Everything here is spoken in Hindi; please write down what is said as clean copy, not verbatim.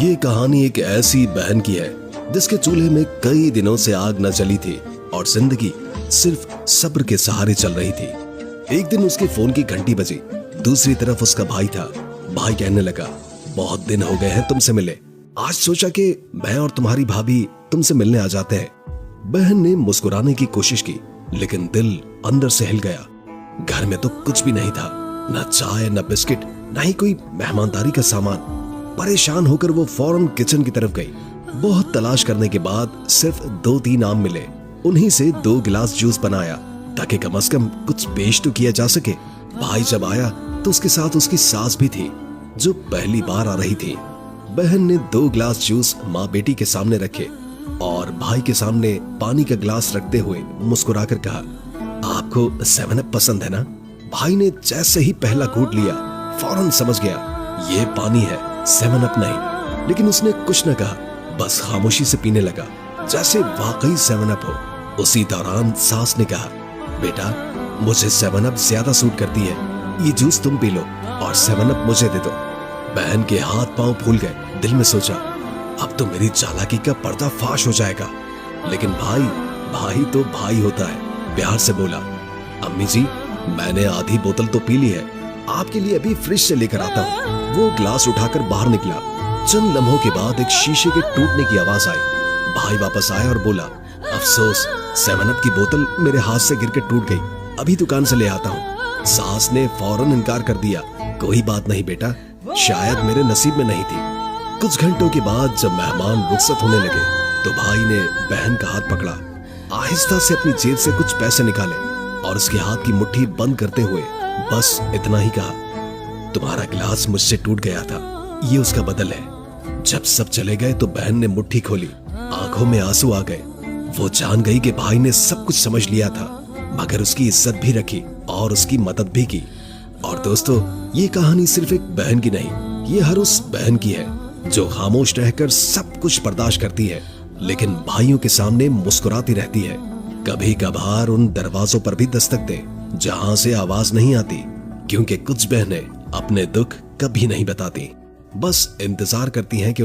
ये कहानी एक ऐसी बहन की है जिसके चूल्हे में कई दिनों से आग न जली थी और जिंदगी सिर्फ सब्र के सहारे चल रही थी। एक दिन उसके फोन की घंटी बजी। दूसरी तरफ उसका भाई था। भाई कहने लगा, बहुत दिन हो गए हैं तुमसे मिले, आज सोचा कि मैं और तुम्हारी भाभी तुमसे मिलने आ जाते हैं। बहन ने मुस्कुराने की कोशिश की, लेकिन दिल अंदर से हिल गया। घर में तो कुछ भी नहीं था, न चाय न बिस्किट, न ही कोई मेहमानदारी का सामान। परेशान होकर वो फौरन किचन की तरफ गई। बहुत तलाश करने के बाद सिर्फ 2-3 आम मिले। उन्हीं से 2 गिलास जूस बनाया ताकि कम से कम कुछ पेश तो किया जा सके। भाई जब आया तो उसके साथ उसकी सास भी थी, जो पहली बार आ रही थी। बहन ने 2 गिलास जूस माँ बेटी के सामने रखे और भाई के सामने पानी का गिलास रखते हुए मुस्कुराकर कहा, आपको 7 अप पसंद है ना? भाई ने जैसे ही पहला घूंट लिया फौरन समझ गया ये पानी है, 7 अप नहीं। लेकिन उसने कुछ न कहा, बस खामोशी से पीने लगा जैसे वाकई 7 अप हो। उसी दौरान सास ने कहा, बेटा मुझे 7 अप ज्यादा सूट करती है, ये जूस तुम पी लो और 7 अप मुझे दे दो। बहन के हाथ पांव फूल गए। दिल में सोचा, अब तो मेरी चालाकी का पर्दा फाश हो जाएगा। लेकिन भाई तो भाई होता है। प्यार से बोला, अम्मी जी मैंने आधी बोतल तो पी ली है, आपके लिए अभी फ्रिज से लेकर आता हूँ। वो ग्लास उठाकर बाहर निकला। चंद लम्हों के बाद एक शीशे के टूटने की आवाज आई। भाई वापस आया और बोला, अफसोस 7 अप की बोतल मेरे हाथ से गिरकर टूट गई, अभी दुकान से ले आता हूँ। सास ने फौरन इनकार कर दिया, कोई बात नहीं बेटा, शायद मेरे नसीब में नहीं थी। कुछ घंटों के बाद जब मेहमान रुखसत होने लगे तो भाई ने बहन का हाथ पकड़ा, आहिस्ता से अपनी जेब से कुछ पैसे निकाले और उसके हाथ की मुट्ठी बंद करते हुए बस इतना ही कहा, तुम्हारा गिलास मुझसे टूट गया था, ये उसका बदल है। जब सब चले गए तो बहन ने मुट्ठी खोली, आंखों में आंसू आ गए। वो जान गई कि भाई ने सब कुछ समझ लिया था, मगर उसकी इज्जत भी रखी और उसकी मदद भी की। और दोस्तों, ये कहानी सिर्फ एक बहन की नहीं, ये हर उस बहन की है जो खामोश रहकर सब कुछ बर्दाश्त करती है, लेकिन भाइयों के सामने मुस्कुराती रहती है। कभी कभार उन दरवाजों पर भी दस्तक दे जहां से आवाज नहीं आती, क्योंकि कुछ बहनें अपने दुख कभी नहीं बताती, बस इंतजार करती हैं कि